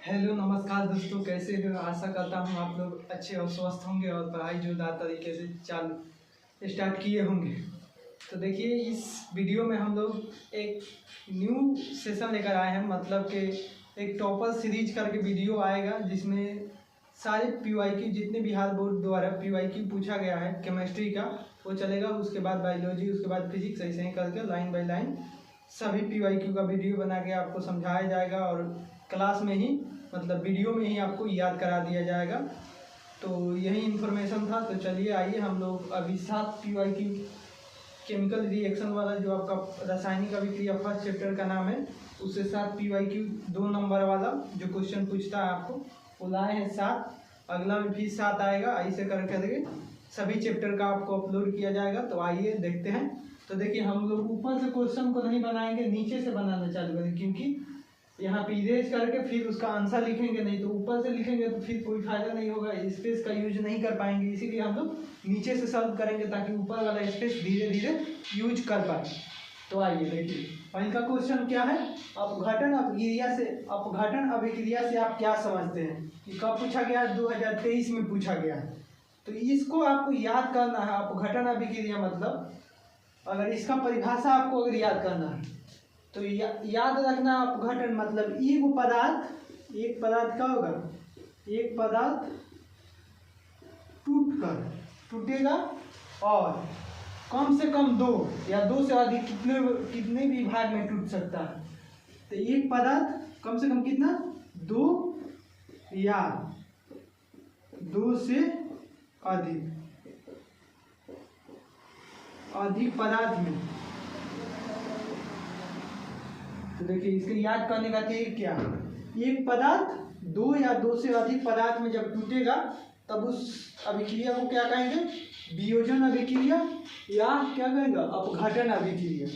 Hello नमस्कार दोस्तों, कैसे हो? आशा करता हूँ आप लोग अच्छे और स्वस्थ होंगे और पढ़ाई जोरदार तरीके से चालू स्टार्ट किए होंगे। तो देखिए, इस वीडियो में हम लोग एक न्यू सेशन लेकर आए हैं, मतलब कि एक टॉपर सीरीज करके वीडियो आएगा जिसमें सारे PYQ जितने बिहार बोर्ड द्वारा PYQ पूछा गया है केमिस्ट्री का वो चलेगा। उसके बाद बायोलॉजी, उसके बाद फिजिक्स, ऐसे ही करके लाइन बाय लाइन सभी PYQ का वीडियो बना के आपको समझाया जाएगा और क्लास में ही मतलब वीडियो में ही आपको याद करा दिया जाएगा। तो यही इन्फॉर्मेशन था। तो चलिए आइए हम लोग अभी 7 PYQ केमिकल रिएक्शन वाला जो आपका रासायनिक अभिक्रिया फर्स्ट चैप्टर का नाम है, उससे 7 PYQ 2 नंबर वाला जो क्वेश्चन पूछता है आपको वो लाए हैं 7। अगला में फिर 7 आएगा, ऐसे करके सभी चैप्टर का आपको अपलोड किया जाएगा। तो आइए देखते हैं। तो देखिए, हम लोग ऊपर से क्वेश्चन को नहीं बनाएंगे, नीचे से बनाना चालू करेंगे, क्योंकि यहाँ पे इरेज करके फिर उसका आंसर लिखेंगे नहीं तो ऊपर से लिखेंगे तो फिर कोई फायदा नहीं होगा, स्पेस का यूज नहीं कर पाएंगे। इसीलिए हम लोग नीचे से सॉल्व करेंगे ताकि ऊपर वाला स्पेस धीरे धीरे यूज कर पाए। तो आइए देखिए, पहले का क्वेश्चन क्या है? अपघटन अभिक्रिया से आप क्या समझते हैं? कि कब पूछा गया? 2023 में पूछा गया है। तो इसको आपको याद करना है। अपघटन अभिक्रिया मतलब अगर इसका परिभाषा आपको अगर याद करना है तो याद रखना, अपघटन मतलब एक पदार्थ क्या होगा? एक पदार्थ टूटेगा और कम से कम 2 या 2 से अधिक कितने भी भाग में टूट सकता है। तो एक पदार्थ कम से कम कितना? 2 या 2 से अधिक पदार्थ में। तो देखिए, इसके याद करने का तरीका क्या है? एक पदार्थ 2 या 2 से अधिक पदार्थ में जब टूटेगा तब उस अभिक्रिया को क्या कहेंगे? वियोजन अभिक्रिया या क्या कहेंगे? अपघटन अभिक्रिया।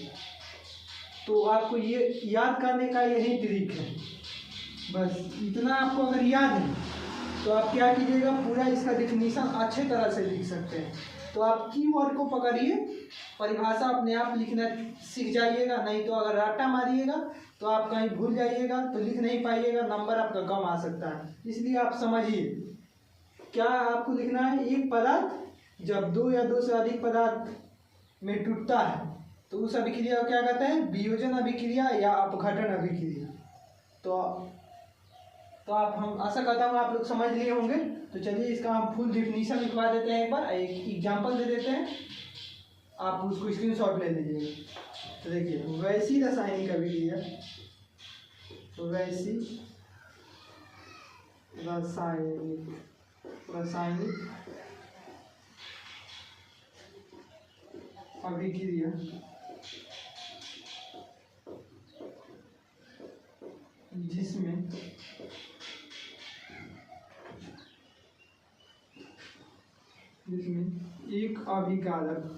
तो आपको ये याद करने का यही ट्रिक है। बस इतना आपको अगर याद है तो आप क्या कीजिएगा, पूरा इसका डेफिनेशन अच्छे तरह से लिख सकते हैं। तो आप कीवर्ड को पकड़िए, परिभाषा अपने आप लिखना सीख जाइएगा। नहीं तो अगर रट्टा मारिएगा तो आप कहीं भूल जाइएगा तो लिख नहीं पाइएगा, नंबर आपका कम आ सकता है। इसलिए आप समझिए क्या आपको लिखना है। एक पदार्थ जब 2 या 2 से अधिक पदार्थ में टूटता है तो उस अभिक्रिया को क्या कहते हैं? वियोजन अभिक्रिया या अपघटन अभिक्रिया। तो आप हम आशा करता हूँ आप लोग समझ लिए होंगे। तो चलिए इसका हम फुल डेफिनेशन लिखवा देते हैं। एक बार एक एग्जाम्पल दे देते हैं, आप उसको स्क्रीनशॉट ले लीजिएगा। तो देखिए, वैसी रासायनिक अभिक्रिया, रासायनिक अभिक्रिया जिसमें एक अभिकारक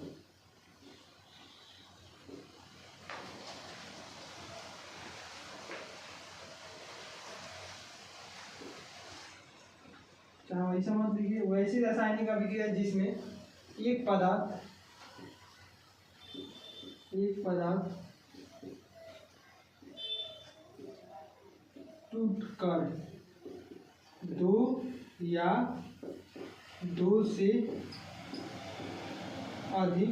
ऐसा मत लिखिए, वैसी रासायनिक अभिक्रिया जिसमें एक पदार्थ टूटकर 2 या 2 से अधिक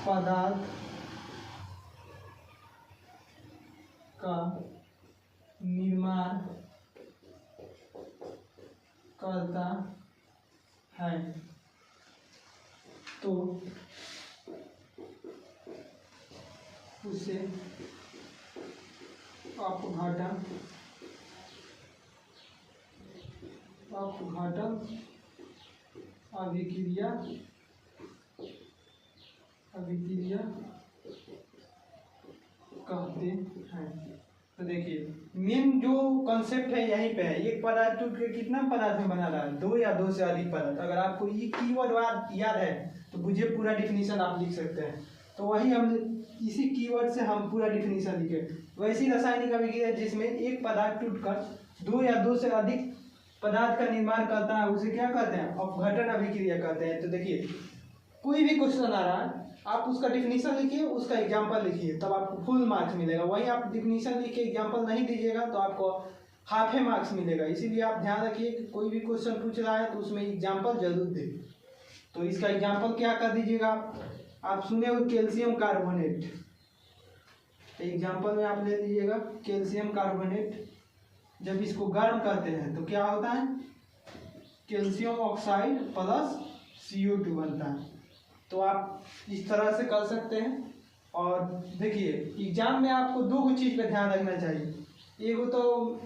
पदार्थ का निर्माण करता है तो उसे अपघटन अभिक्रिया कहते हैं। तो देखिए, मेन जो कॉन्सेप्ट है यहीं पे है। एक पदार्थ टूट के कितना पदार्थ में बना रहा है? 2 या 2 से अधिक पदार्थ। अगर आपको ये कीवर्ड याद है तो मुझे पूरा डिफिनीशन आप लिख सकते हैं। तो वही हम इसी कीवर्ड से हम पूरा डिफिनीशन लिखे। वैसी रासायनिक अभिक्रिया जिसमें एक पदार्थ टूटकर 2 या 2 से अधिक पदार्थ का निर्माण करता है उसे क्या कहते हैं? अपघटन अभिक्रिया कहते हैं। तो देखिए, कोई भी क्वेश्चन आ रहा है आप उसका डिफिनीशन लिखिए, उसका एग्जाम्पल लिखिए, तब आपको फुल मार्क्स मिलेगा। वहीं आप डिफिनीशन लिख के एग्जाम्पल नहीं दीजिएगा तो आपको हाफ मार्क्स मिलेगा। इसीलिए आप ध्यान रखिए कि कोई भी क्वेश्चन पूछ रहा है तो उसमें एग्जाम्पल जरूर दे। तो इसका एग्जाम्पल क्या कर दीजिएगा आप सुने हो कैल्शियम कार्बोनेट, तो एग्जाम्पल में आप ले लीजिएगा कैल्शियम कार्बोनेट। जब इसको गर्म करते हैं तो क्या होता है, कैल्शियम ऑक्साइड प्लस CO2 बनता है। तो आप इस तरह से कर सकते हैं। और देखिए एग्जाम में आपको दो चीज़ पे ध्यान रखना चाहिए। एक तो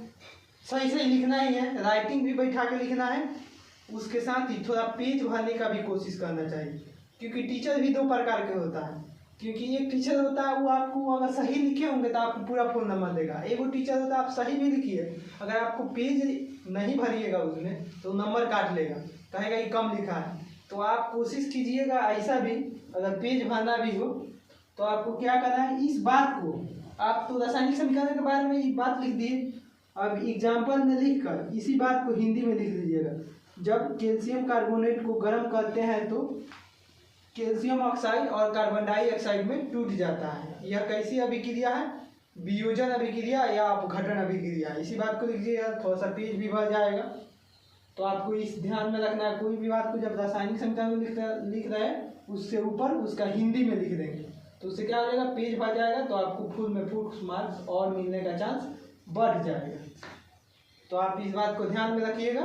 सही से लिखना ही है, राइटिंग भी बैठा के लिखना है, उसके साथ ही थोड़ा पेज भरने का भी कोशिश करना चाहिए। क्योंकि टीचर भी दो प्रकार के होता है। क्योंकि एक टीचर होता है वो आपको अगर सही लिखे होंगे तो आपको पूरा फुल नंबर देगा। एक वो टीचर होता है आप सही भी लिखिए, अगर आपको पेज नहीं भरिएगा उसमें तो नंबर काट लेगा, कहेगा कि कम लिखा है। तो आप कोशिश कीजिएगा ऐसा भी, अगर पेज भरना भी हो तो आपको क्या करना है, इस बात को आप तो रासायनिक समीकरण के बारे में एक बात लिख दिए, अब एग्जाम्पल में लिख कर इसी बात को हिंदी में लिख लीजिएगा। जब कैल्शियम कार्बोनेट को गर्म करते हैं तो कैल्शियम ऑक्साइड और कार्बन डाइऑक्साइड में टूट जाता है। यह कैसी अभिक्रिया है, वियोजन अभिक्रिया या अपघटन अभिक्रिया। इसी बात को लिखिएगा, थोड़ा सा पेज भी भर जाएगा। तो आपको इस ध्यान में रखना है, कोई भी बात को जब रासायनिक समीकरण में लिख रहे हैं उससे ऊपर उसका हिंदी में लिख देंगे तो उससे क्या हो जाएगा, पेज भर जाएगा, तो आपको फुल में फुल मार्क्स और मिलने का चांस बढ़ जाएगा। तो आप इस बात को ध्यान में रखिएगा।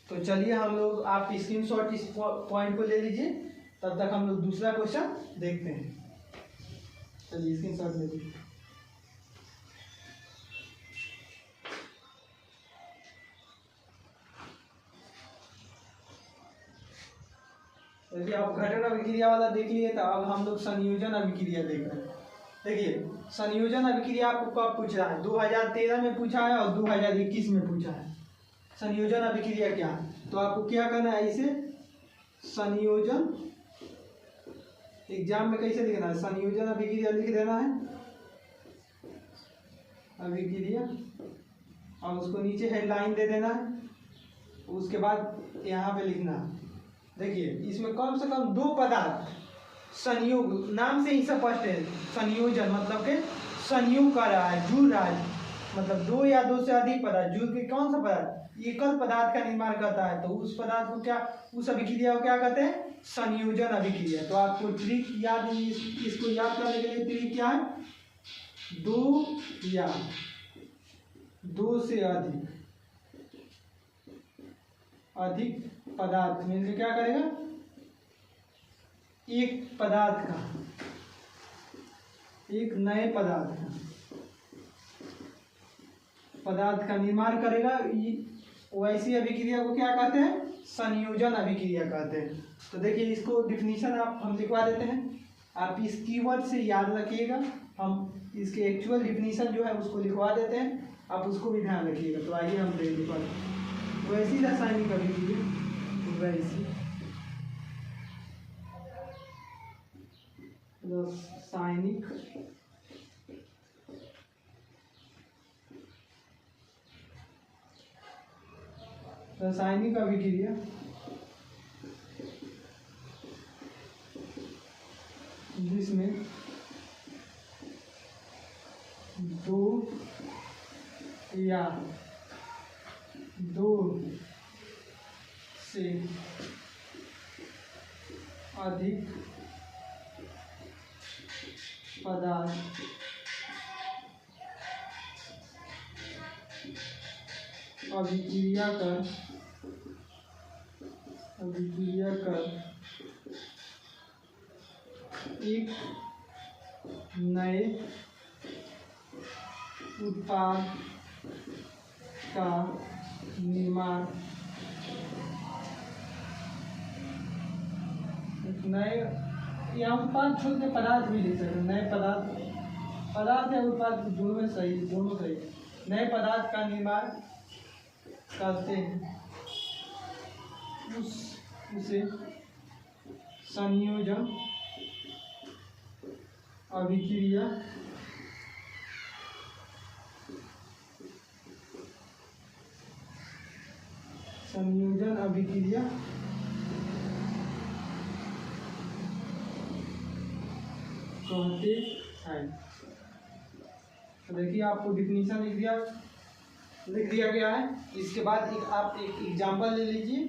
तो चलिए हम लोग, आप स्क्रीनशॉट इस पॉइंट को ले लीजिए, तब तक हम लोग दूसरा क्वेश्चन देखते हैं। चलिए स्क्रीनशॉट ले लीजिए। देखिए आप घटन अभिक्रिया वाला देख लिए, तो अब हम लोग संयोजन अभिक्रिया देख रहे हैं। देखिए संयोजन अभिक्रिया आपको कब पूछ रहा है, 2013 में पूछा है और 2021 में पूछा है। संयोजन अभिक्रिया क्या है, तो आपको क्या करना है, इसे संयोजन एग्जाम में कैसे लिखना है, संयोजन अभिक्रिया लिख देना है, अभिक्रिया, और उसको नीचे हेडलाइन दे देना है। उसके बाद यहाँ पे लिखना है, देखिए इसमें कम से कम दो पदार्थ संयोग, नाम से ही स्पष्ट है, संयोजन मतलब के संयोग कर रहा है, जुड़ रहा है, मतलब दो या दो से अधिक पदार्थ जुड़ के कौन सा पदार्थ, एकल पदार्थ का निर्माण करता है। तो उस पदार्थ को क्या, उस अभिक्रिया को क्या कहते हैं, संयोजन अभिक्रिया। तो आपको ट्रिक याद, इसको याद करने के लिए ट्रिक क्या है, दो या दो से अधिक पदार्थ मिलकर क्या करेगा, एक पदार्थ का, एक नए पदार्थ का निर्माण करेगा। वैसी अभिक्रिया को क्या कहते हैं, संयोजन अभिक्रिया कहते हैं। तो देखिए इसको डिफिनीशन हम लिखवा देते हैं, आप इस कीवर्ड से याद रखिएगा। हम इसके एक्चुअल डिफिनीशन जो है उसको लिखवा देते हैं, आप उसको भी ध्यान रखिएगा। तो आइए हम लिखवा देते हैं, वैसी रासायनिक अभिक्रिया, वैसी रासायनिक अभिक्रिया जिसमें दो या दो से अधिक पदार्थ अभिक्रिया कर एक नए उत्पाद का निर्माण, नए या उत्पाद छोड़ के पदार्थ भी लिख सकते हैं, नए पदार्थ या उत्पाद दोनों में सही, दोनों सही, नए पदार्थ का निर्माण करते हैं, उसे संयोजन अभिक्रिया कहते हैं। तो देखिए आपको डिफिनीशन लिख दिया गया है। इसके बाद आप एक एग्जाम्पल ले लीजिए,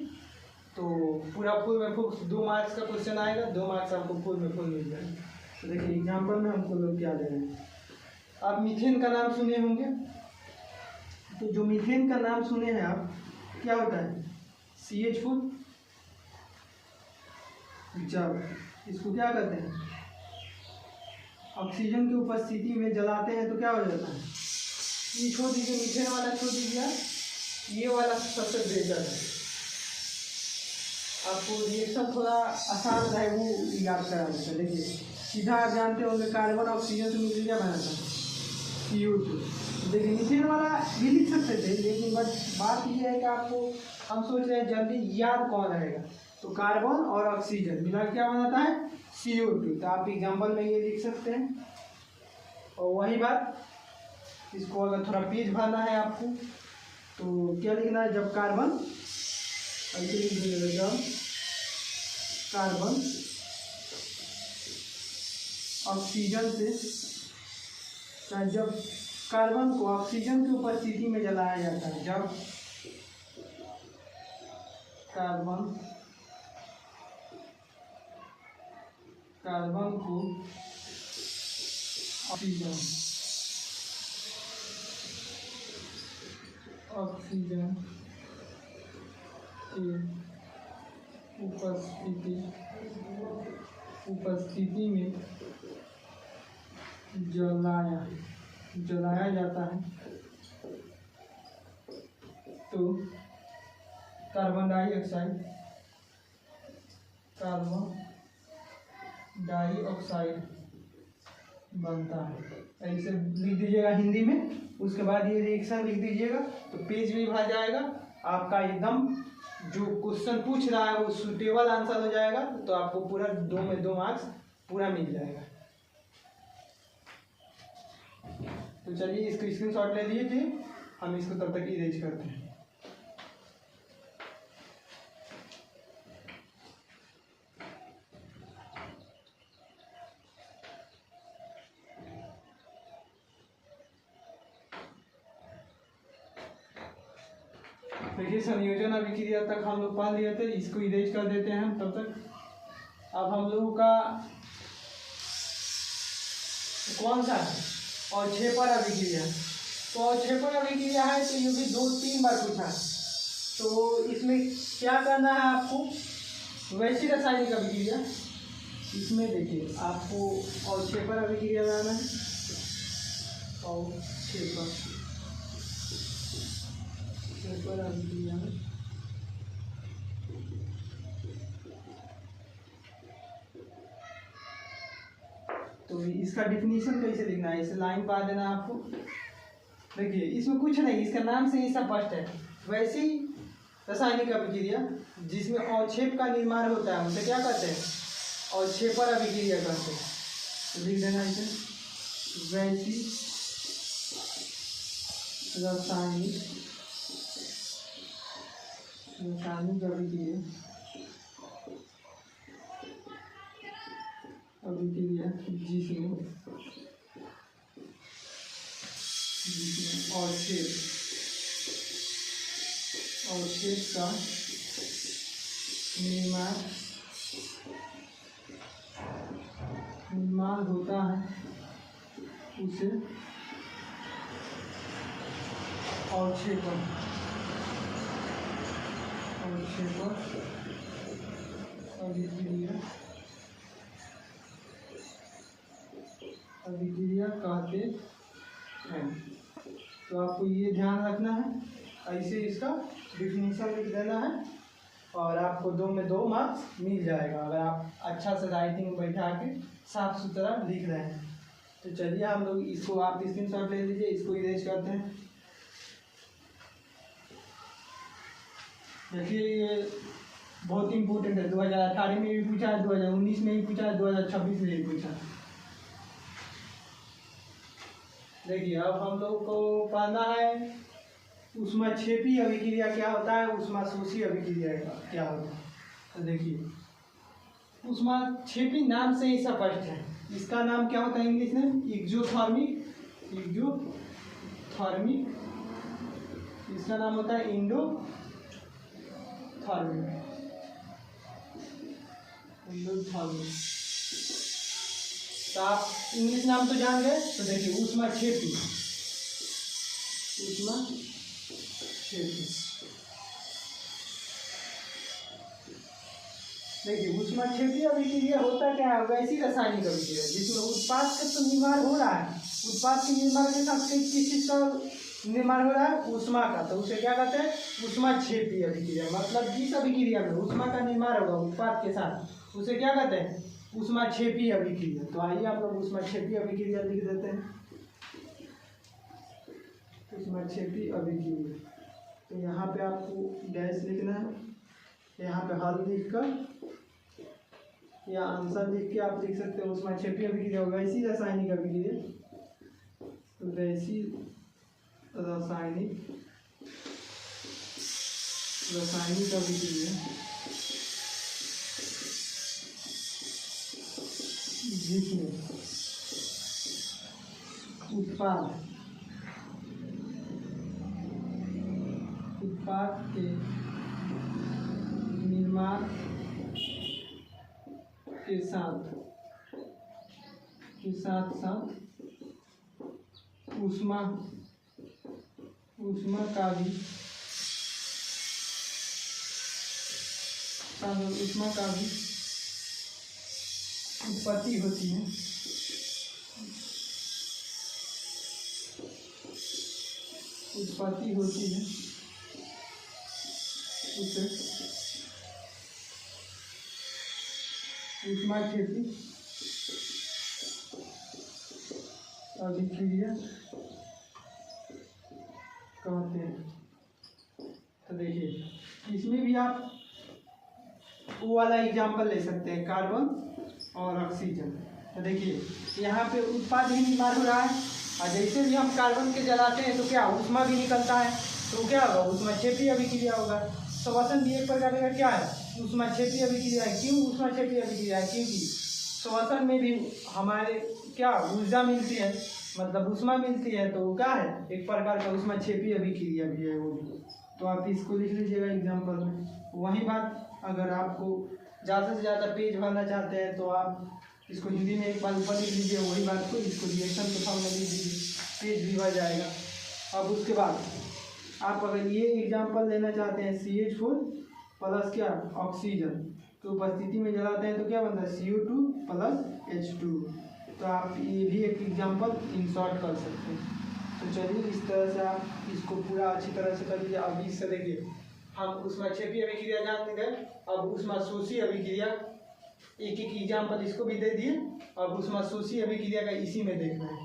तो पूरा फुल में फुल 2 मार्क्स का क्वेश्चन आएगा, 2 मार्क्स आपको फुल में फुल मिल जाएगा। तो देखिए एग्जाम्पल में हमको लोग क्या दे रहे हैं। आप मीथेन का नाम सुने होंगे, तो जो मीथेन का नाम सुने हैं आप, क्या होता है CH4। जब इसको क्या कहते हैं, ऑक्सीजन की उपस्थिति में जलाते हैं तो क्या हो जाता है, ये छोड़ दीजिए, मीथेन वाला छोड़ दीजिए, ये वाला सबसे बेहतर है। आपको रिएक्शन थोड़ा आसान है वो याद करा देता है। देखिए सीधा आप जानते होंगे कार्बन ऑक्सीजन से मिलकर क्या बनाता है, CO2। देखिए मीथेन वाला भी लिख सकते थे, लेकिन बट बात ये है कि आपको हम सोच रहे हैं जल्दी याद कौन रहेगा, तो कार्बन और ऑक्सीजन मिला क्या बनाता है, CO2। तो आप एग्जाम्पल में ये लिख सकते हैं। और वही बात, इसको अगर थोड़ा पेज भरना है आपको, तो क्या लिखना है, जब कार्बन, ऐसे लिख दीजिएगा, जब कार्बन ऑक्सीजन से, जब कार्बन को ऑक्सीजन की उपस्थिति में जलाया जाता है, जब कार्बन को ऑक्सीजन की उपस्थिति में जलाया जाता है, तो कार्बन डाइऑक्साइड बनता है। ऐसे लिख दीजिएगा हिंदी में, उसके बाद ये रिएक्शन लिख दीजिएगा, तो पेज भी भर जाएगा आपका, एकदम जो क्वेश्चन पूछ रहा है वो सुटेबल आंसर हो जाएगा। तो आपको पूरा 2 में 2 मार्क्स पूरा मिल जाएगा। तो चलिए इसको स्क्रीनशॉट ले लीजिए, हम इसको तब तक इरेज करते हैं। देखिए संयोजन अभिक्रिया तक हम लोग पढ़ लिए थे, इसको इरेज कर देते हैं तब तक। अब हम लोगों का कौन सा है, और छेपर अभिक्रिया। तो और छेपर अभिक्रिया है, तो ये भी 2-3 बार पूछा है। तो इसमें क्या करना है आपको, वैसी रासायनिक अभिक्रिया, इसमें देखिए आपको और छेपर अभिक्रिया बनाना है, और छेपर अभिक्रिया में तो इसका डिफिनीशन कैसे लिखना है, इसे लाइन पा देना आपको। देखिए इसमें कुछ नहीं, इसका नाम से ही सब स्पष्ट है। वैसी रासायनिक अभिक्रिया जिसमें अवक्षेप का निर्माण होता है उसे क्या कहते हैं, अवक्षेपर अभिक्रिया कहते हैं। तो लिख देना इसे, वैसी रासायनिक अभिक्रिया जिसमें अवक्षेप का निर्माण होता है उसे अवक्षेपण अभिक्रिया कहते हैं। तो आपको ये ध्यान रखना है, ऐसे इसका डिफिनीशन लिख देना है, और आपको 2 में 2 मार्क्स मिल जाएगा अगर आप अच्छा से राइटिंग बैठा के साफ सुथरा लिख रहे हैं। तो चलिए हम लोग इसको, आप स्क्रीनशॉट ले लीजिए, इसको इरेज करते हैं। देखिए ये बहुत इंपॉर्टेंट है, 2018 में भी पूछा है, 2019 में भी पूछा है, 2026 में भी पूछा है। देखिए अब हम लोग को पढ़ना है ऊष्माक्षेपी अभिक्रिया क्या होता है, ऊष्माशोषी अभिक्रिया क्या होता है। तो देखिए ऊष्माक्षेपी नाम से ही स्पष्ट है, इसका नाम क्या होता है इंग्लिश में? Exothermic, exothermic. इसका नाम होता है इंडोथर्मिक, इंडोथर्मिक। तो आप इंग्लिश नाम तो जान गए। तो देखिए ऊष्माक्षेपी, ऊष्माक्षेपी। देखिए ऊष्माक्षेपीय अभिक्रिया होता क्या है? वैसी रासायनिक अभिक्रिया जिसमें उत्पाद का तो निर्माण हो रहा है, उत्पाद के निर्माण के साथ किस चीज का निर्माण हो रहा है? ऊष्मा का। तो उसे क्या कहते हैं? ऊष्माक्षेपीय अभिक्रिया। मतलब जिस अभिक्रिया में ऊष्मा का निर्माण होगा उत्पाद के साथ उसे क्या कहते हैं? ऊष्माक्षेपीय अभिक्रिया। तो आइए आप लोग ऊष्माक्षेपीय अभिक्रिया लिख देते हैं, ऊष्माक्षेपीय अभिक्रिया। तो यहाँ पे आपको डैश लिखना है, यहाँ पे हल लिख कर या आंसर लिख के आप लिख सकते हो ऊष्माक्षेपीय अभिक्रिया। वैसी रासायनिक अभिक्रिया, वैसी रासायनिक अभिक्रिया जिसमें उत्पाद के निर्माण के साथ साथ ऊष्मा का भी उत्पत्ति होती है, उसे ऊष्माक्षेपी अभिक्रिया कहते हैं। तो देखिए इसमें भी आप वो वाला एग्जाम्पल ले सकते हैं, कार्बन और ऑक्सीजन। तो देखिए यहाँ पे उत्पाद ही निर्माण हो रहा है, और जैसे भी हम कार्बन के जलाते हैं तो क्या ऊष्मा भी निकलता है, तो क्या होगा? ऊष्माक्षेपीय अभिक्रिया होगा। श्वसन भी एक प्रकार का क्या है? ऊष्माक्षेपीय अभिक्रिया है। क्यों ऊष्माक्षेपीय अभिक्रिया है? क्योंकि श्वसन में भी हमारे क्या ऊर्जा मिलती है, मतलब ऊष्मा मिलती है, तो वो क्या है? एक प्रकार का ऊष्माक्षेपीय अभिक्रिया भी है वो भी। तो आप इसको लिख लीजिएगा एग्जाम्पल में। वही बात अगर आपको ज़्यादा से ज़्यादा पेज भरना चाहते हैं तो आप इसको हिंदी में एक बार ऊपर लिख लीजिए, वही बात को इसको रिएक्शन के फॉर्म में लिख दीजिए, पेज भी भर जाएगा। अब उसके बाद आप अगर ये एग्जाम्पल लेना चाहते हैं CH4 प्लस क्या ऑक्सीजन की उपस्थिति में जलाते हैं तो क्या बनता है? CO2 plus H2। तो आप ये भी एक एग्जाम्पल इंसर्ट कर सकते हैं। तो चलिए इस तरह से आप इसको पूरा अच्छी तरह से कर लीजिए। अब इससे देखिए हम ऊष्माक्षेपीय अभिक्रिया जान गए, अब ऊष्माशोषी अभिक्रिया एक एग्जाम्पल इसको भी दे दिए। अब ऊष्माशोषी अभिक्रिया का इसी में देखना है,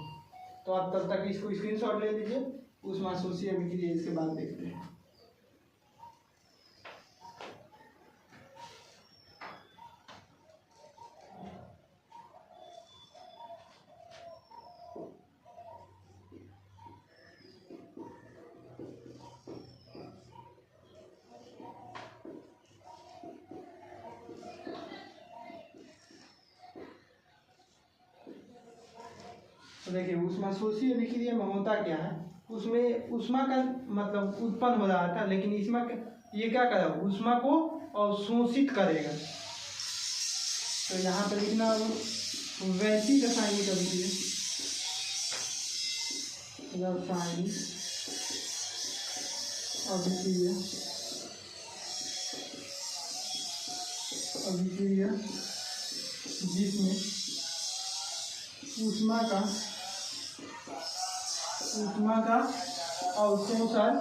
तो आप तब तक इसको स्क्रीनशॉट ले लीजिए। ऊष्माशोषी अभिक्रिया इसके बाद देखते हैं। तो देखिए ऊष्माशोषी अभिक्रिया में होता क्या है? उसमें ऊष्मा का मतलब उत्पन्न हो रहा था, लेकिन इसमें ये क्या करेगा? ऊष्मा को अवशोषित करेगा। तो यहाँ पे लिखना वैसी रासायनिक अभिक्रिया, अभिक्रिया जिसमें ऊष्मा का अवशोषण होता है,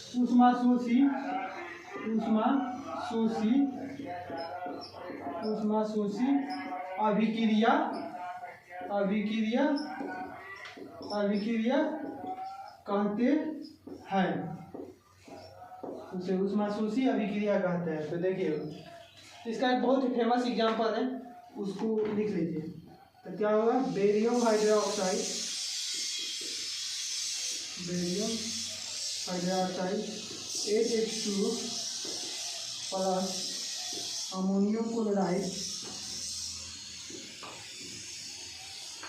उसे ऊष्माशोषी अभिक्रिया कहते हैं, उसे ऊष्माशोषी अभिक्रिया कहते हैं। तो देखिए इसका एक बहुत ही फेमस एग्जांपल है, उसको लिख लीजिए। तो क्या होगा? Barium hydroxide 8H2 plus ammonium chloride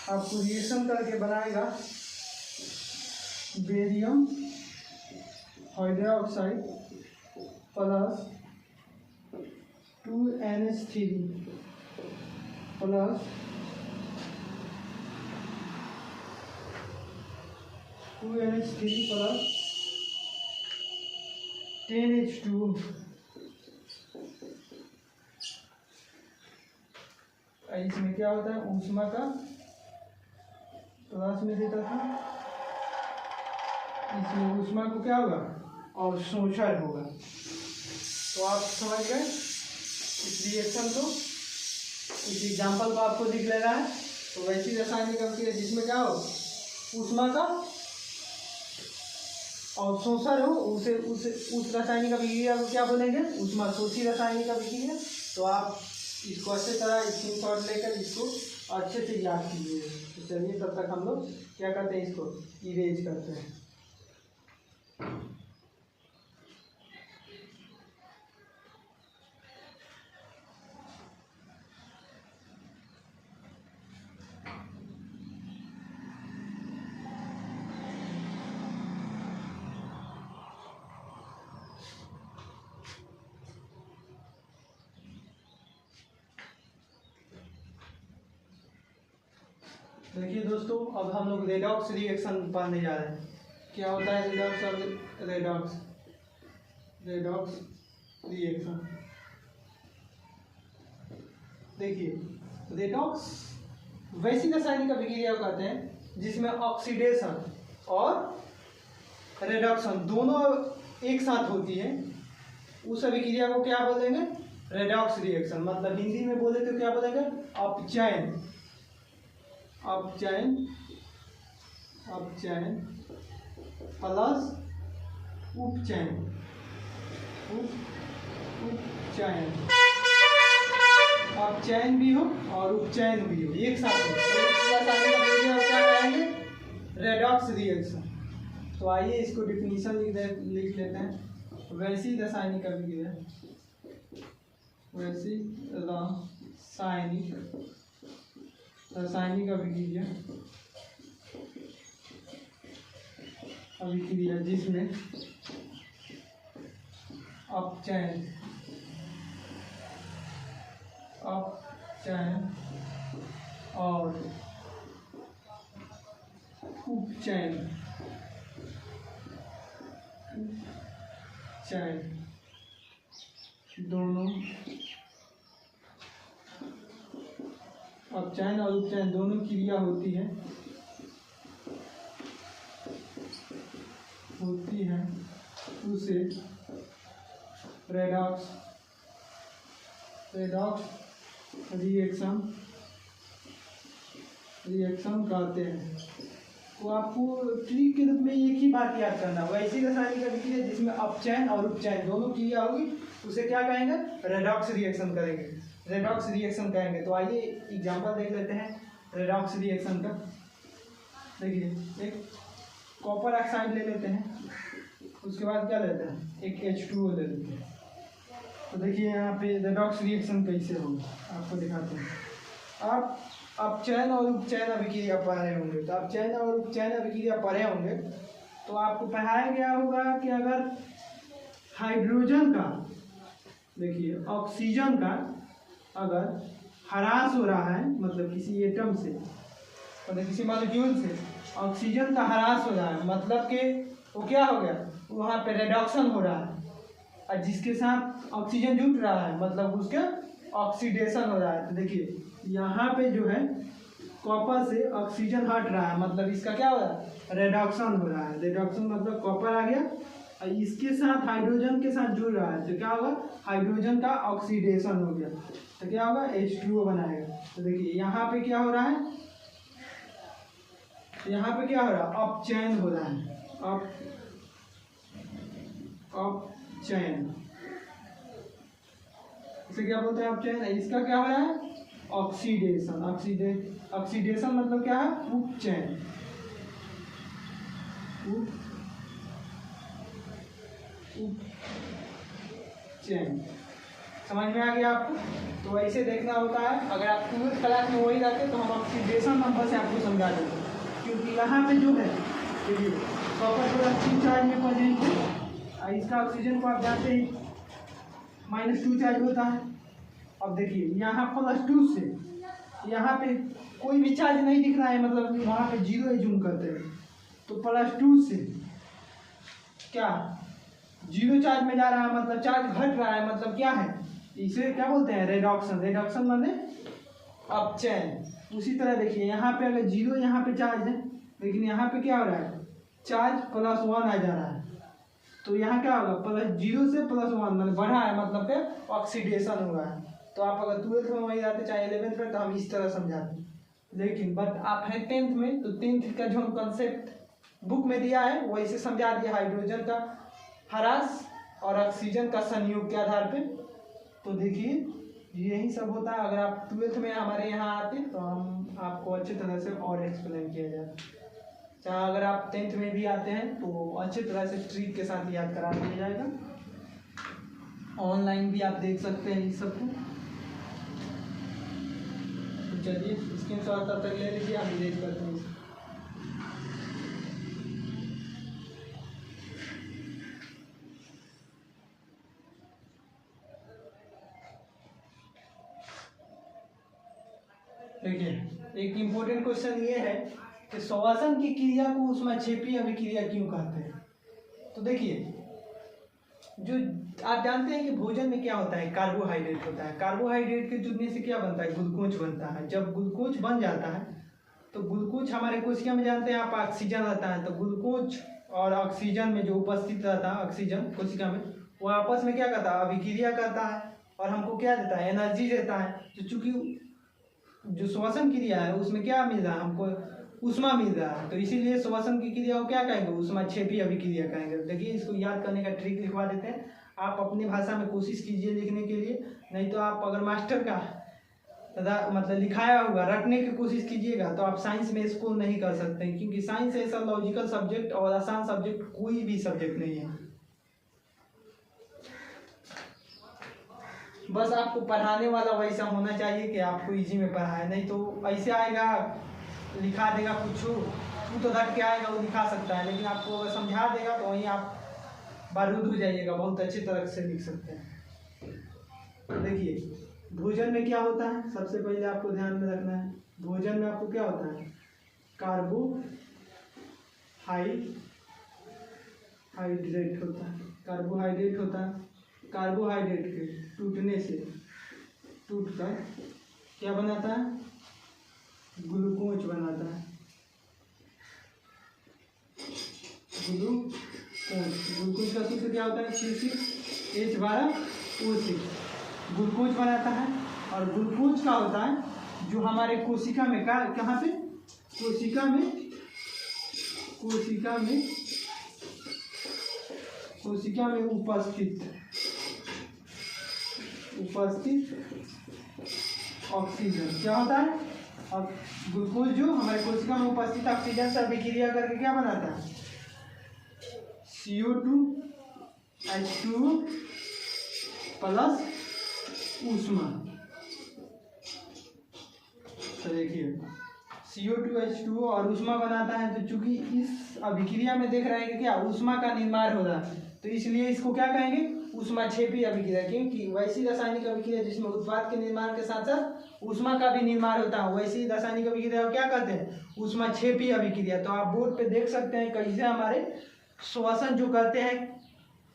आपको रिएक्शन करके बनाएगा barium hydroxide plus 2NH3 plus 2NH3 plus 10H2। इसमें क्या होता है, ऊष्मा का प्लस में देता था, इसमें ऊष्मा को क्या होगा, अवशोषण होगा। तो आप समझ गए इस रिएक्शन को, इस एग्जाम्पल को आपको दिख ले रहा है। तो वैसी रासायनिक अभिक्रिया जिसमें क्या हो, ऊष्मा का अवशोषण हो, उस रासायनिक अभिक्रिया को क्या बोलेंगे, ऊष्मा शोषी रासायनिक अभिक्रिया। तो आप इसको अच्छे तरह स्क्रीनशॉट लेकर इसको अच्छे से याद कीजिए। तो चलिए तब तक हम लोग क्या करते हैं, इसको इरेज करते हैं। देखिए दोस्तों, अब हम लोग रेडॉक्स रिएक्शन पढ़ने जा रहे हैं। क्या होता है रेडॉक्स और रेडॉक्स रिएक्शन। देखिए रेडॉक्स वैसी रासायनिक अभिक्रिया को कहते हैं जिसमें ऑक्सीडेशन और रिडक्शन दोनों एक साथ होती है। उस अभिक्रिया को क्या बोलेंगे, रेडॉक्स रिएक्शन। मतलब हिंदी में बोले तो क्या बोलेंगे, अपचयन प्लस उपचयन। अपचयन भी हो और उपचयन भी हो, एक साथ हो, तो क्या कहेंगे, रेडॉक्स रिएक्शन। तो आइए इसको डिफिनीशन लिख लेते हैं। वैसी रासायनिक अभिक्रिया जिसमें अपचयन और उपचयन दोनों, अपचयन और उपचयन दोनों क्रिया होती है उसे रेडॉक्स रिएक्शन कहते हैं। तो आपको ट्रिक के रूप में एक ही बात याद करना, वैसी रासायनिक अभिक्रिया जिसमें अपचयन और उपचयन दोनों क्रिया होगी उसे क्या कहेंगे, रेडॉक्स रिएक्शन कहेंगे। तो आइए एग्जांपल देख लेते हैं रेडॉक्स रिएक्शन का। देखिए एक कॉपर ऑक्साइड ले लेते हैं, उसके बाद क्या लेते हैं, एक H2O ले लेते हैं। तो देखिए यहाँ पे रेडॉक्स रिएक्शन कैसे होगा आपको दिखाते हैं। आप अपचयन और उपचयन अभिक्रिया पढ़े होंगे, तो अपचयन और उपचयन अभिक्रिया पढ़े होंगे तो आपको पढ़ाया गया होगा कि अगर हाइड्रोजन का, देखिए ऑक्सीजन का अगर ह्रास हो रहा है, मतलब किसी एटम से, मतलब किसी मॉलिक्यूल से ऑक्सीजन का ह्रास हो रहा है, मतलब कि वो क्या हो गया, वहाँ पे रिडक्शन हो रहा है। और जिसके साथ ऑक्सीजन जुट रहा है मतलब उसके ऑक्सीडेशन हो रहा है। तो देखिए यहाँ पे जो है कॉपर से ऑक्सीजन हट रहा है, मतलब इसका क्या हो रहा है, रिडक्शन हो रहा है। रिडक्शन मतलब कॉपर आ गया और इसके साथ हाइड्रोजन के साथ जुड़ रहा है, तो क्या होगा, हाइड्रोजन का ऑक्सीडेशन हो गया, तो क्या होगा, H2O बनाएगा। तो देखिए यहाँ पे क्या हो रहा है, यहाँ पे क्या हो रहा है, अपचयन हो रहा है, अपचयन, इसे क्या बोलते हैं, अपचयन। इसका क्या हो रहा है, ऑक्सीडेशन। ऑक्सीडेशन मतलब क्या है, उपचयन। चैन। समझ में आ गया आपको? तो ऐसे देखना होता है। अगर आप 12th क्लास में वही रहते तो हम ऑक्सीडेशन नंबर से आपको समझा देते, क्योंकि यहाँ पे जो है देखिए कॉपर प्लस 2 चार्ज में प्रेजेंट है। इसका ऑक्सीजन को आप जानते हैं -2 चार्ज होता है। अब देखिए यहाँ +2 से यहाँ पे कोई भी चार्ज नहीं दिख रहा है, मतलब वहाँ पे 0 जूम करते हैं तो +2 से क्या 0 चार्ज में जा रहा है, मतलब चार्ज घट रहा है, मतलब क्या है इसे क्या बोलते हैं रेडॉक्शन। रेडॉक्शन माने अपचयन। उसी तरह देखिए यहाँ पे अगर 0 यहाँ पे चार्ज है, लेकिन यहाँ पे क्या हो रहा है चार्ज +1 आ जा रहा है, तो यहाँ क्या होगा +0 से +1 मतलब बढ़ा है, मतलब के ऑक्सीडेशन हुआ है। तो आप अगर 12th में वही आते चाहे 11th में तो हम इस तरह समझाते, लेकिन बट आप हैं 10th में तो 10th का जो हम कंसेप्ट बुक में दिया है वैसे समझा दिया, हाइड्रोजन का ह्रास और ऑक्सीजन का संयोग के आधार पे। तो देखिए यही सब होता है। अगर आप 12th में हमारे यहाँ आते तो हम आपको अच्छी तरह से और एक्सप्लेन किया जाए, चाहे अगर आप 10th में भी आते हैं तो अच्छी तरह से ट्रिक के साथ याद करा दिया जाएगा। ऑनलाइन भी आप देख सकते हैं इस सब को। तो चलिए स्क्रीनशॉट तब तक ले लीजिए, हम इरेज करते हैं। देखिए एक इम्पोर्टेंट क्वेश्चन ये है कि श्वसन की क्रिया को ऊष्माक्षेपी अभिक्रिया क्यों कहते हैं। तो देखिए जो आप जानते हैं कि भोजन में क्या होता है कार्बोहाइड्रेट होता है। कार्बोहाइड्रेट के जुड़ने से क्या बनता है ग्लूकोज बनता है। जब ग्लूकोज बन जाता है तो ग्लूकोज हमारे कोशिका में जानते हैं आप ऑक्सीजन रहता है, तो ग्लूकोज और ऑक्सीजन में जो उपस्थित रहता है ऑक्सीजन कोशिका में वो आपस में क्या करता है अभिक्रिया करता है और हमको क्या देता है एनर्जी देता है। तो चूंकि जो श्वसन क्रिया है उसमें क्या मिल रहा है हमको ऊष्मा मिल रहा है, तो इसीलिए श्वसन की क्रिया को क्या कहेंगे ऊष्माक्षेपी अभिक्रिया कहेंगे। देखिए इसको याद करने का ट्रिक लिखवा देते हैं, आप अपनी भाषा में कोशिश कीजिए लिखने के लिए, नहीं तो आप अगर मास्टर का मतलब लिखाया हुआ रटने की कोशिश कीजिएगा तो आप साइंस में इसको नहीं कर सकते, क्योंकि साइंस ऐसा लॉजिकल सब्जेक्ट और आसान सब्जेक्ट कोई भी सब्जेक्ट नहीं है। बस आपको पढ़ाने वाला वैसा होना चाहिए कि आपको इजी में पढ़ाए, नहीं तो ऐसे आएगा लिखा देगा कुछ तू तो रट के आएगा वो लिखा सकता है, लेकिन आपको अगर समझा देगा तो वहीं आप बारूद हो जाइएगा, बहुत अच्छी तरह से लिख सकते हैं। देखिए भोजन में क्या होता है सबसे पहले आपको ध्यान में रखना है। भोजन में आपको क्या होता है कार्बोहाइड्रेट होता है। कार्बोहाइड्रेट होता है। कार्बोहाइड्रेट के टूटने से टूटकर क्या बनाता है ग्लूकोज बनाता है। ग्लूकोज का सूत्र क्या होता है C6H12O6 ग्लूकोज बनाता है। और ग्लूकोज का होता है जो हमारे कोशिका में कहाँ पे कोशिका में उपस्थित ऑक्सीजन क्या होता है। और ग्लूकोज जो हमारे कोशिका में उपस्थित ऑक्सीजन से अभिक्रिया करके क्या बनाता है CO2H2O प्लस ऊष्मा। तो देखिए CO2H2O और ऊष्मा बनाता है। तो चूंकि इस अभिक्रिया में देख रहे हैं कि क्या ऊष्मा का निर्माण हो रहा है, तो इसलिए इसको क्या कहेंगे ऊष्माक्षेपी अभिक्रिया, क्योंकि वैसी रासायनिक अभिक्रिया जिसमें उत्पाद के निर्माण के साथ साथ ऊष्मा का भी निर्माण होता है वैसी रासायनिक अभिक्रिया को क्या कहते हैं ऊष्माक्षेपी अभिक्रिया। तो आप बोर्ड पे देख सकते हैं कैसे हमारे श्वसन जो करते हैं,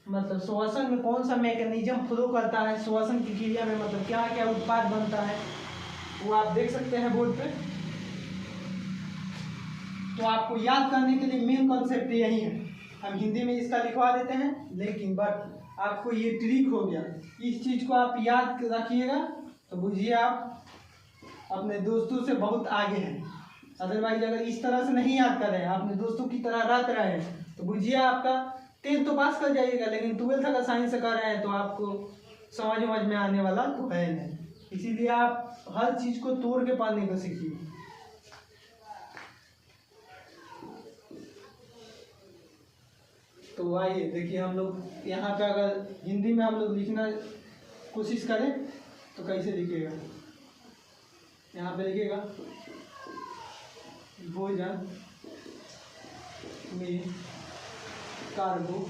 मतलब श्वसन में कौन सा मैकेनिज्म फ्लो करता है श्वसन की क्रिया में, मतलब क्या क्या उत्पाद बनता है वो आप देख सकते हैं बोर्ड पे। तो आपको याद करने के लिए मेन कॉन्सेप्ट यही है। हम हिंदी में इसका लिखवा देते हैं, लेकिन बट आपको ये ट्रिक हो गया, इस चीज़ को आप याद रखिएगा तो बुझिए आप अपने दोस्तों से बहुत आगे हैं। अदरवाइज अगर इस तरह से नहीं याद कर रहे हैं अपने दोस्तों की तरह रट रहे हैं तो बुझिए आपका 10th तो पास कर जाइएगा, लेकिन 12th अगर साइंस से कर रहे हैं तो आपको समझ में आने वाला तो है नहीं। इसीलिए आप हर चीज़ को तोड़ के पढ़ने को सीखिए। तो आइए देखिए, हम लोग यहाँ पे अगर हिंदी में हम लोग लिखना कोशिश करें तो कैसे लिखेगा। यहाँ पे लिखेगा भोजन में कार्बोहाइड्रेट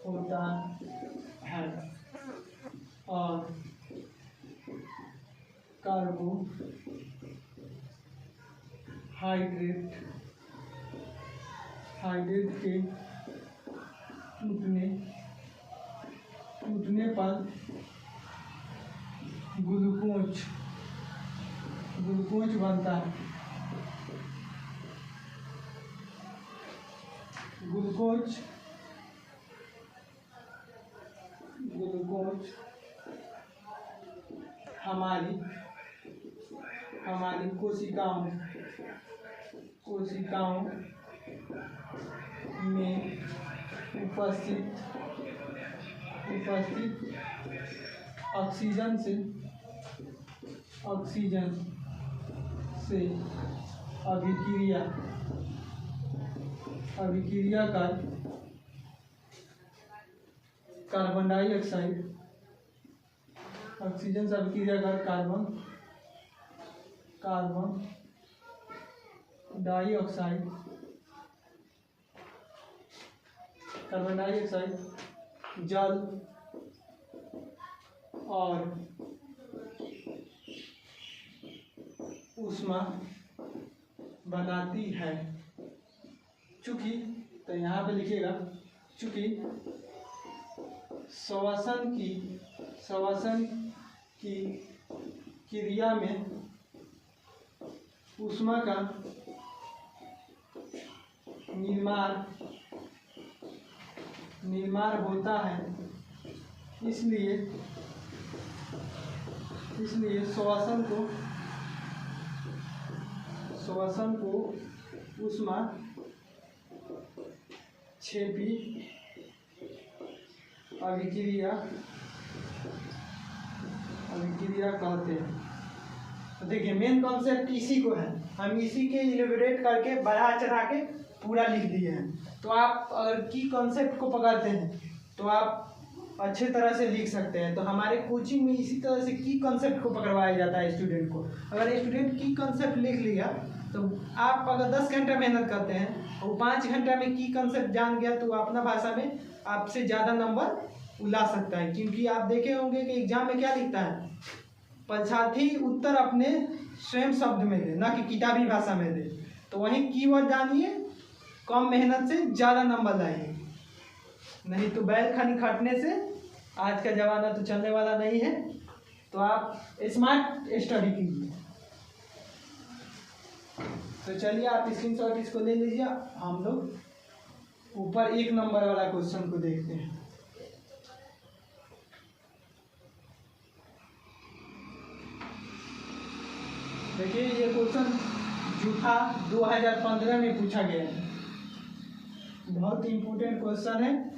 होता है और कार्बोहाइड्रेट के टूटने पर ग्लूकोज बनता है। ग्लूकोज हमारी कोशिकाओं में उपस्थित ऑक्सीजन से अभिक्रिया कर कार्बन डाइऑक्साइड ऑक्सीजन से अभिक्रिया कर कार्बन डाइऑक्साइड जल और ऊष्मा बनाती है। चूँकि तो यहाँ पे लिखेगा चूँकि श्वसन की क्रिया में ऊष्मा का निर्माण होता है, इसलिए श्वसन को ऊष्मा क्षेपी अभिक्रिया कहते हैं। तो देखिए, मेन कॉन्सेप्ट इसी को है, हम इसी के इलेबोरेट करके बढ़ा चढ़ा के पूरा लिख दिए हैं। तो आप अगर की कॉन्सेप्ट को पकड़ते हैं तो आप अच्छे तरह से लिख सकते हैं। तो हमारे कोचिंग में इसी तरह से की कॉन्सेप्ट को पकड़वाया जाता है स्टूडेंट को। अगर स्टूडेंट की कॉन्सेप्ट लिख लिया तो आप अगर 10 घंटा मेहनत करते हैं और 5 घंटा में की कॉन्सेप्ट जान गया तो अपना भाषा में आपसे ज़्यादा नंबर ला सकता है। क्योंकि आप देखे होंगे कि एग्जाम में क्या लिखता है, परीक्षार्थी उत्तर अपने स्वयं शब्द में दे, ना कि किताबी भाषा में दे। तो वहीं कीवर्ड जानिए, कम मेहनत से ज़्यादा नंबर लाएंगे। नहीं तो बैल खानी खटने से आज का ज़माना तो चलने वाला नहीं है। तो आप स्मार्ट स्टडी कीजिए। तो चलिए, आप स्क्रीनशॉट इसको ले लीजिए। हम लोग ऊपर 1 नंबर वाला क्वेश्चन को देखते हैं। देखिए, ये क्वेश्चन जूठा 2015 में पूछा गया है। बहुत इम्पोर्टेंट क्वेश्चन है।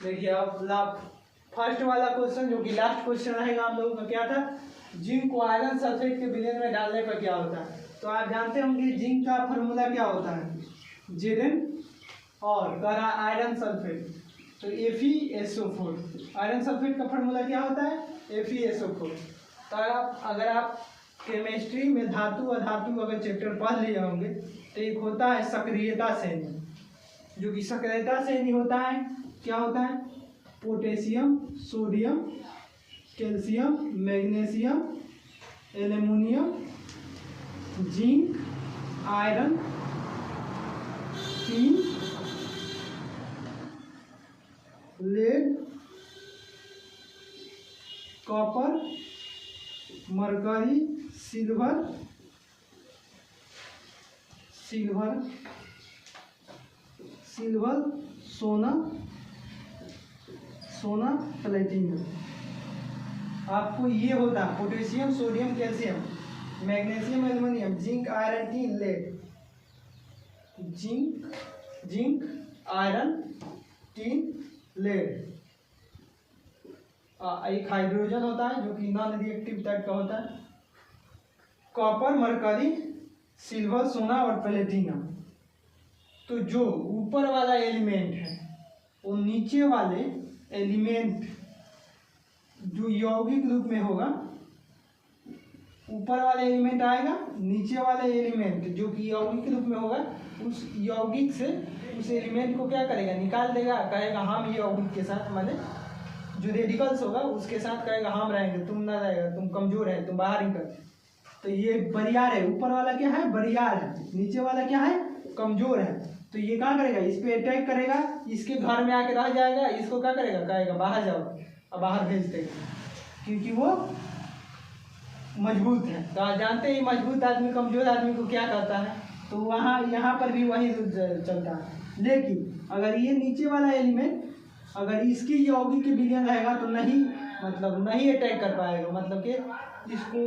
देखिए, अब फर्स्ट वाला क्वेश्चन जो कि लास्ट क्वेश्चन रहेगा हम लोगों का, क्या था, जिंक को आयरन सल्फेट के विलयन में डालने पर क्या होता है। तो आप जानते होंगे जिंक का फॉर्मूला क्या होता है, Zn, और करा आयरन सल्फेट तो FeSO4। आयरन सल्फेट का फॉर्मूला क्या होता है, FeSO4। तो अगर आप केमिस्ट्री में धातु अधातु अगर चैप्टर पढ़ लिए होंगे तो एक होता है सक्रियता श्रेणी, जो कि सक्रियता श्रेणी होता है, क्या होता है, potassium, sodium, calcium, magnesium, aluminium, zinc, iron, tin, lead, copper, mercury, silver, सोना, प्लेटिनम। आपको ये होता है potassium, sodium, calcium, magnesium aluminium zinc iron tin lead, zinc iron tin lead. एक हाइड्रोजन होता है जो कि नॉन रिएक्टिव टाइप का होता है। कॉपर, मरकरी, सिल्वर, सोना और प्लेटिनम। तो जो ऊपर वाला एलिमेंट है वो नीचे वाले एलिमेंट जो यौगिक रूप में होगा, ऊपर वाला एलिमेंट आएगा, नीचे वाला एलिमेंट जो कि यौगिक रूप में होगा, उस यौगिक से उस एलिमेंट को क्या करेगा, निकाल देगा, कहेगा हम यौगिक के साथ, माने जो रेडिकल्स होगा उसके साथ कहेगा हम रहेंगे, तुम ना रहेगा, तुम कमजोर है, तुम बाहर निकल। तो ये बरियार है, ऊपर वाला क्या है, बरियार है, नीचे वाला क्या है, कमजोर है। तो ये क्या करेगा, इस पे अटैक करेगा, इसके घर में आके रह जाएगा, इसको क्या करेगा, कहेगा बाहर जाओ, और बाहर भेज देगा, क्योंकि वो मजबूत है। तो आप जानते हैं मजबूत आदमी कमजोर आदमी को क्या करता है, तो वहाँ यहाँ पर भी वही चलता है। लेकिन अगर ये नीचे वाला एलिमेंट अगर इसकी यौगिक के विलयन रहेगा तो नहीं अटैक कर पाएगा, मतलब कि इसको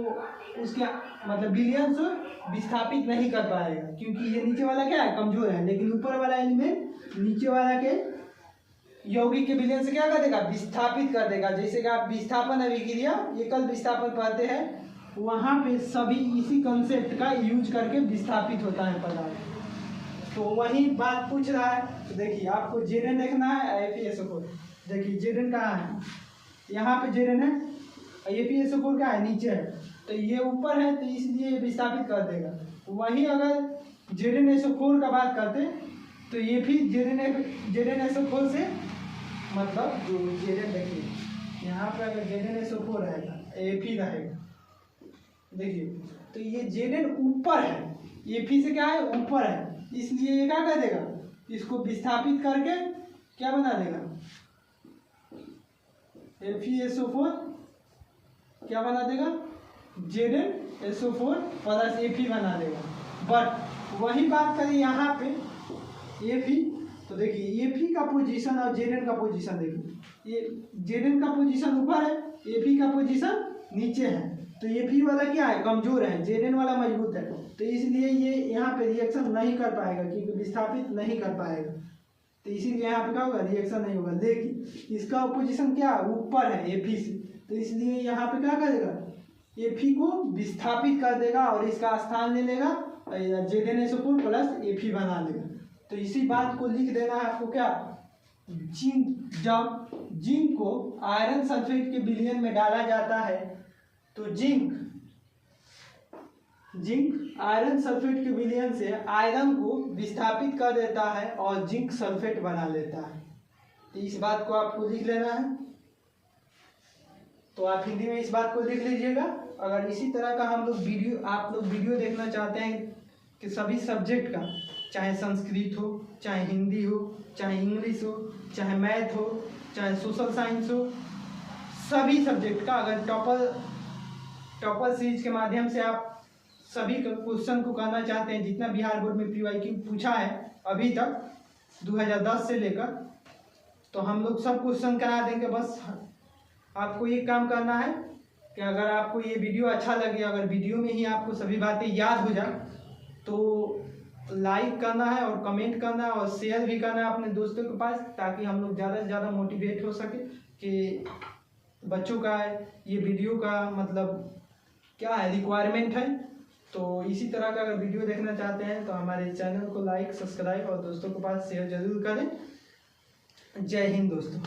उसके मतलब विलयन से विस्थापित नहीं कर पाएगा, क्योंकि ये नीचे वाला क्या है, कमजोर है। लेकिन ऊपर वाला एलिमेंट नीचे वाला के यौगिक के विलयन से क्या कर देगा, विस्थापित कर देगा। जैसे कि आप विस्थापन अभिक्रिया एकल विस्थापन पढ़ते हैं, वहाँ पे सभी इसी कंसेप्ट का यूज करके विस्थापित होता है पदार्थ। तो वही बात पूछ रहा है। तो देखिए आपको जेडन देखना है, FeSO4। देखिए जेडन कहाँ है, यहाँ पे जेडन है, FeSO4 क्या है, नीचे है, तो ये ऊपर है, तो इसलिए विस्थापित कर देगा। वहीं अगर ZnSO4 का बात करते तो ये भी ZnSO4 से मतलब जो जेडन, देखिए यहाँ पे अगर ZnSO4 रहेगा, Fe रहेगा, देखिए तो ये जेडन ऊपर है, Fe से क्या है, ऊपर है, इसलिए ये क्या कर देगा, इसको विस्थापित करके क्या बना देगा, FeSO4 क्या बना देगा, ZnSO4 प्लस Fe बना देगा। बट वही बात करें यहाँ पे Fe, तो देखिए Fe का पोजीशन और Zn का पोजीशन देखिए, ये Zn का पोजीशन ऊपर है, Fe का पोजीशन नीचे है। तो Fe वाला क्या है, कमजोर है, Zn वाला मजबूत है, तो इसलिए ये यहाँ पे रिएक्शन नहीं कर पाएगा, क्योंकि विस्थापित नहीं कर पाएगा, तो इसीलिए यहाँ पे क्या होगा, रिएक्शन नहीं होगा। लेकिन इसका पोजीशन क्या ऊपर है Fe से, तो इसलिए यहाँ पे क्या करेगा, Fe को विस्थापित कर देगा और इसका स्थान ले लेगा, ZnSO4 प्लस Fe बना लेगा। तो इसी बात को लिख देना है आपको, क्या जब जिंक को आयरन सल्फेट के विलयन में डाला जाता है तो जिंक आयरन सल्फेट के विलयन से आयरन को विस्थापित कर देता है और जिंक सल्फेट बना लेता है। तो इस बात को आपको लिख लेना है। तो आप हिंदी में इस बात को लिख लीजिएगा। अगर इसी तरह का हम लोग आप लोग वीडियो देखना चाहते हैं कि सभी सब्जेक्ट का, चाहे संस्कृत हो, चाहे हिंदी हो, चाहे इंग्लिश हो, चाहे मैथ हो, चाहे सोशल साइंस हो, सभी सब्जेक्ट का अगर टॉपर सीरीज के माध्यम से आप सभी क्वेश्चन को करना चाहते हैं, जितना बिहार बोर्ड में PYQ पूछा है अभी तक 2010 से लेकर, तो हम लोग सब क्वेश्चन करा देंगे। बस आपको ये काम करना है कि अगर आपको ये वीडियो अच्छा लगे, अगर वीडियो में ही आपको सभी बातें याद हो जाए, तो लाइक करना है और कमेंट करना है और शेयर भी करना है अपने दोस्तों के पास, ताकि हम लोग ज़्यादा से ज़्यादा मोटिवेट हो सके कि बच्चों का ये वीडियो का मतलब क्या है, रिक्वायरमेंट है। तो इसी तरह का अगर वीडियो देखना चाहते हैं तो हमारे चैनल को लाइक, सब्सक्राइब और दोस्तों के पास शेयर जरूर करें। जय हिंद दोस्तों।